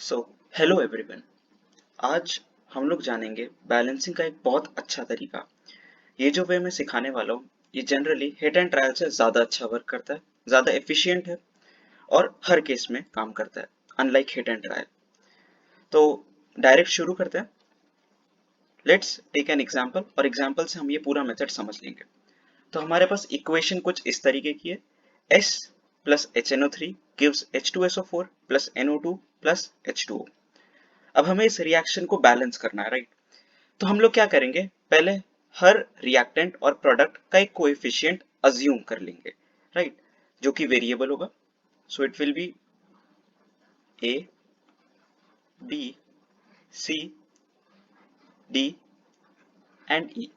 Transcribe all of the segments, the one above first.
So hello everyone. आज हम लोग जानेंगे बैलेंसिंग का एक बहुत अच्छा तरीका। ये जो वे मैं सिखाने वाला हूँ ये जनरली हिट एंड ट्रायल से ज़्यादा अच्छा वर्क करता है, ज़्यादा एफिशिएंट है और हर केस में काम करता है अनलाइक हिट एंड ट्रायल। तो डायरेक्ट शुरू करते हैं। लेट्स टेक एन एग्जाम्पल और एग्जाम्पल से हम ये पूरा मेथड समझ लेंगे। तो हमारे पास इक्वेशन कुछ इस तरीके की है। S plus HNO3 gives H2SO4 plus NO2 plus H2O। अब हमें इस रिएक्शन को बैलेंस करना है, राइट? तो हम लोग क्या करेंगे, पहले हर रिएक्टेंट और प्रोडक्ट का एक कोएफिशिएंट अज्यूम कर लेंगे, राइट? जो कि वेरिएबल होगा। So it will be A B C D and E.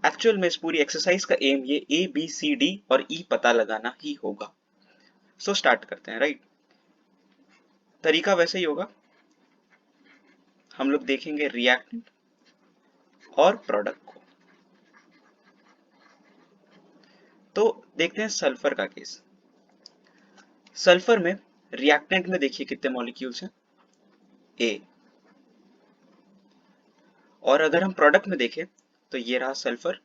Actual में इस पूरी एक्सरसाइज का एम ये ए बी सी डी और ई पता लगाना ही होगा। सो स्टार्ट करते हैं, राइट? तरीका वैसे ही होगा। हम लोग देखेंगे रिएक्टेंट और प्रोडक्ट को। तो देखते हैं सल्फर का केस। सल्फर में रिएक्टेंट में देखिए कितने मॉलिक्यूल्स हैं, ए। और अगर हम प्रोडक्ट में देखें तो ये रहा सल्फर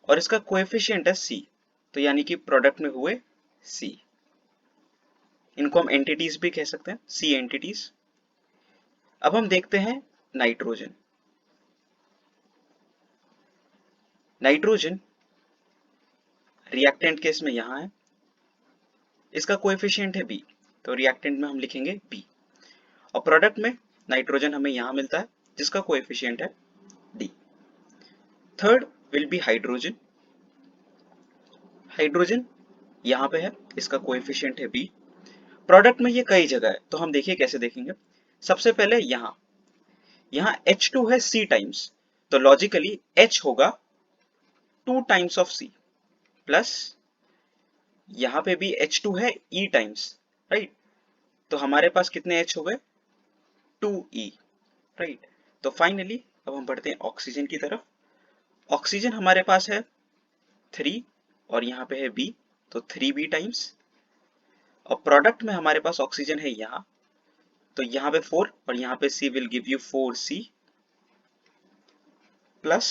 और इसका कोएफिशिएंट है सी। तो यानी कि प्रोडक्ट में हुए सी। इनको हम एंटिटीज भी कह सकते हैं, सी एंटिटीज। अब हम देखते हैं नाइट्रोजन। नाइट्रोजन रिएक्टेंट केस में यहां है, इसका कोएफिशिएंट है बी। तो रिएक्टेंट में हम लिखेंगे बी। और प्रोडक्ट में नाइट्रोजन हमें यहां मिलता है जिसका कोएफिशिएंट है D. Third will be hydrogen. Hydrogen यहां पे है, इसका कोएफिशिएंट है बी। प्रोडक्ट में ये कई जगह है, तो हम देखिए कैसे देखेंगे। सबसे पहले यहाँ H2 है C टाइम्स, तो लॉजिकली H होगा 2 टाइम्स ऑफ C प्लस यहाँ पे भी H2 है E टाइम्स, राइट? तो हमारे पास कितने H हो गए, 2E, राइट? तो फाइनली अब हम बढ़ते हैं ऑक्सीजन की तरफ। ऑक्सीजन हमारे पास है 3 और यहाँ पे है B, तो 3B टाइम्स। और प्रोडक्ट में हमारे पास ऑक्सीजन है यहाँ, तो यहाँ पे 4 और यहाँ पे C will give you 4C plus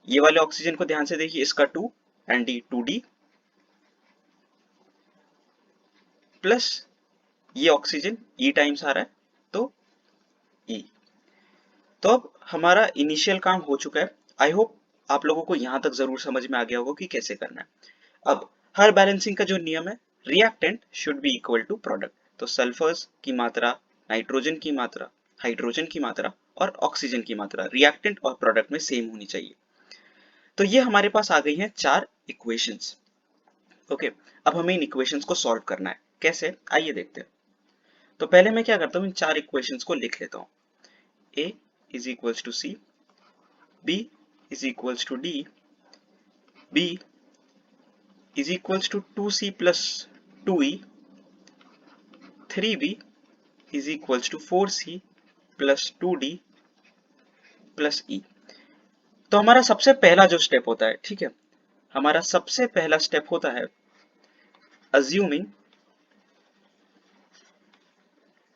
ये वाले ऑक्सीजन को ध्यान से देखिए, इसका 2 एंड डी 2D प्लस ये ऑक्सीजन E टाइम्स आ रहा है, तो E। तो अब हमारा इनिशियल काम हो चुका है। आई होप आप लोगों को यहां तक जरूर समझ में आ गया होगा कि कैसे करना है। अब हर बैलेंसिंग का जो नियम है, reactant should be equal to product. तो सल्फर्स की मात्रा, नाइट्रोजन की मात्रा, हाइड्रोजन की मात्रा और ऑक्सीजन की मात्रा रिएक्टेंट और प्रोडक्ट में सेम होनी चाहिए। तो ये हमारे पास आ गई हैं 4 इक्वेशंस। ओके, अब हमें इन इक्वेशंस को सॉल्व करना है। कैसे, आइए देखते हैं। तो पहले मैं क्या करता हूँ, इन 4 इक्वेशंस को लिख लेता हूँ। A is equals to C, B is equals to D, B is equals to 2C plus 2E, 3B is equals to 4C plus 2D plus E। तो हमारा सबसे पहला जो स्टेप होता है, ठीक है, हमारा सबसे पहला स्टेप होता है अज्यूमिंग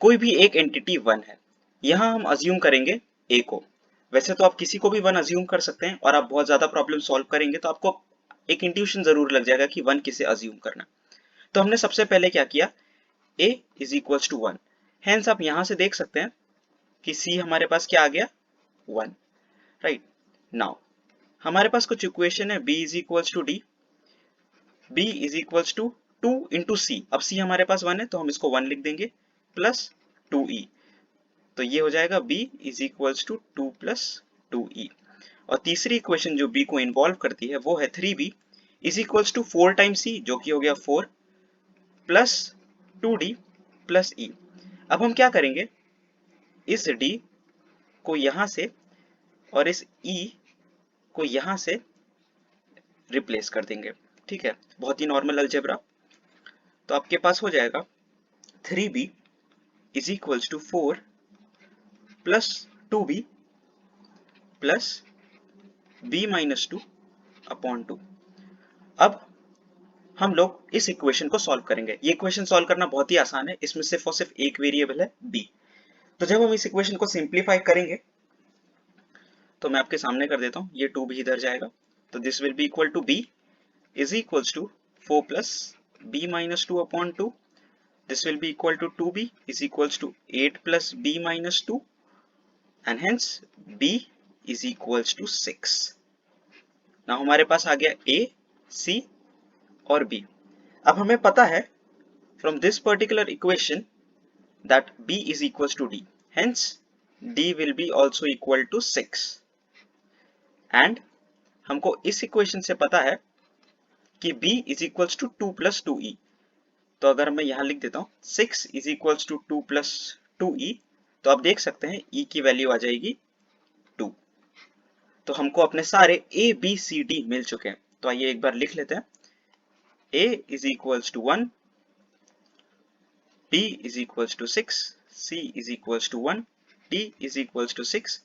कोई भी एक एंटिटी 1 है। यहां हम अज्यूम करेंगे A को। वैसे तो आप किसी को भी 1 अज्यूम कर सकते हैं और आप बहुत ज्यादा प्रॉब्लम सॉल्व करेंगे तो आपको एक इंट्यूशन जरूर लग जाएगा कि 1 किसे अज्यूम करना। तो हमने सबसे पहले क्या किया, A is equals to 1। Hence आप यहां से देख सकते हैं कि C हमारे पास क्या आ गया, 1, राइट? नाउ हमारे पास कुछ इक्वेशन है, B is equals to D, B is equals to 2 into C। अब C हमारे पास 1 है तो हम इसको 1 लिख देंगे प्लस 2E। तो ये हो जाएगा B is equals to 2 plus 2E। और तीसरी इक्वेशन जो B को इन्वॉल्व करती है वो है 3B is equals to 4 times C, जो कि हो गया 4 प्लस 2D प्लस E। अब हम क्या करेंगे, इस D को यहां से और इस E को यहां से रिप्लेस कर देंगे, ठीक है? बहुत ही नॉर्मल अलजेब्रा। तो आपके पास हो जाएगा 3B is equals to 4 plus 2B plus B minus 2 upon 2। अब हम लोग इस इक्वेशन को सॉल्व करेंगे। ये इक्वेशन सॉल्व करना बहुत ही आसान है, इसमें सिर्फ और सिर्फ एक वेरिएबल है b। तो जब हम इस इक्वेशन को सिंप्लीफाई करेंगे तो मैं आपके सामने कर देता हूँ, ये 2 भी इधर जाएगा, तो this will be equal to b is equals to 4 plus b minus 2 upon 2, this will be equal to 2b is equals to 8 plus b minus 2 and hence b is equals to 6। ना हमारे पास आ गया a, c और b। अब हमें पता है from this particular equation that b is equals to d, hence d will be also equal to 6 and हमको इस इक्वेशन से पता है कि b is equals to 2 plus 2e। तो अगर मैं यहां लिख देता हूं 6 is equals to 2 plus 2e, तो आप देख सकते हैं e की वैल्यू आ जाएगी 2। तो हमको अपने सारे a b c d मिल चुके हैं, तो आइए एक बार लिख लेते हैं। a is equals to 1, b is equals to 6, c is equals to 1, d is equals to 6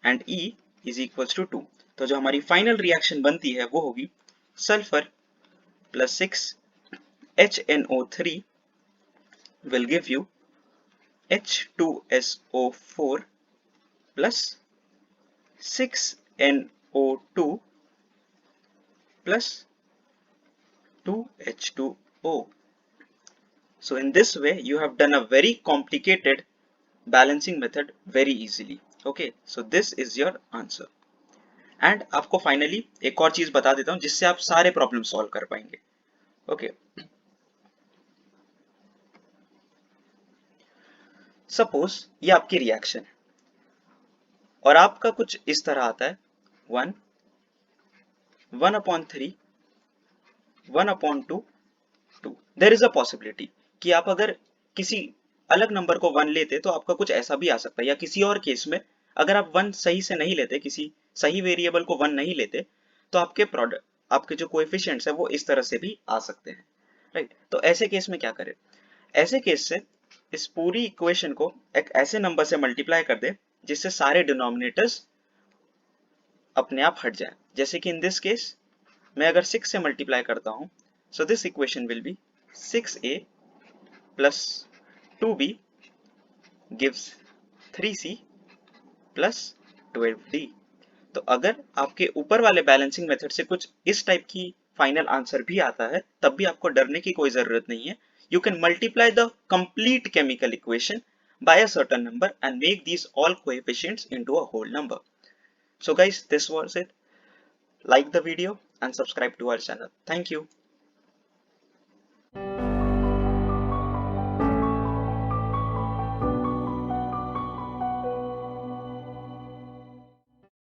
and e is equals to 2। तो जो हमारी फाइनल रिएक्शन बनती है वो होगी sulphur plus 6 HNO3 will give you H2SO4 plus 6NO2 plus 2H2O। So in this way you have done a very complicated balancing method very easily. Okay, so this is your answer. And आपको finally एक और चीज बता देता हूं जिससे आप सारे प्रॉब्लम सॉल्व कर पाएंगे। ओके, सपोज ये आपकी रिएक्शन है और आपका कुछ इस तरह आता है 1, 1/3, 1/2, 2। देयर इज अ पॉसिबिलिटी कि आप अगर किसी अलग नंबर को 1 लेते तो आपका कुछ ऐसा भी आ सकता है, या किसी और केस में अगर आप 1 सही से नहीं लेते, किसी सही वेरिएबल को 1 नहीं लेते, तो आपके प्रोडक्ट, आपके जो कोएफिशिएंट्स है वो इस तरह से भी आ सकते हैं, राइट। तो ऐसे केस में क्या करें? ऐसे केस से इस पूरी इक्वेशन को एक ऐसे नंबर से मल्टीप्लाई कर दे जिससे सारे डिनोमिनेटर्स अपने आप हट जाए। जैसे कि इन दिस केस मैं अगर 6 से मल्टीप्लाई करता हूं, so this equation will be 6a plus 2b gives 3c plus 12d। तो अगर आपके ऊपर वाले बैलेंसिंग मेथड से कुछ इस टाइप की फाइनल आंसर भी आता है, तब भी आपको डरने की कोई जरूरत नहीं है। You can multiply the complete chemical equation by a certain number and make these all coefficients into a whole number. So guys, this was it. Like the video and subscribe to our channel. Thank you.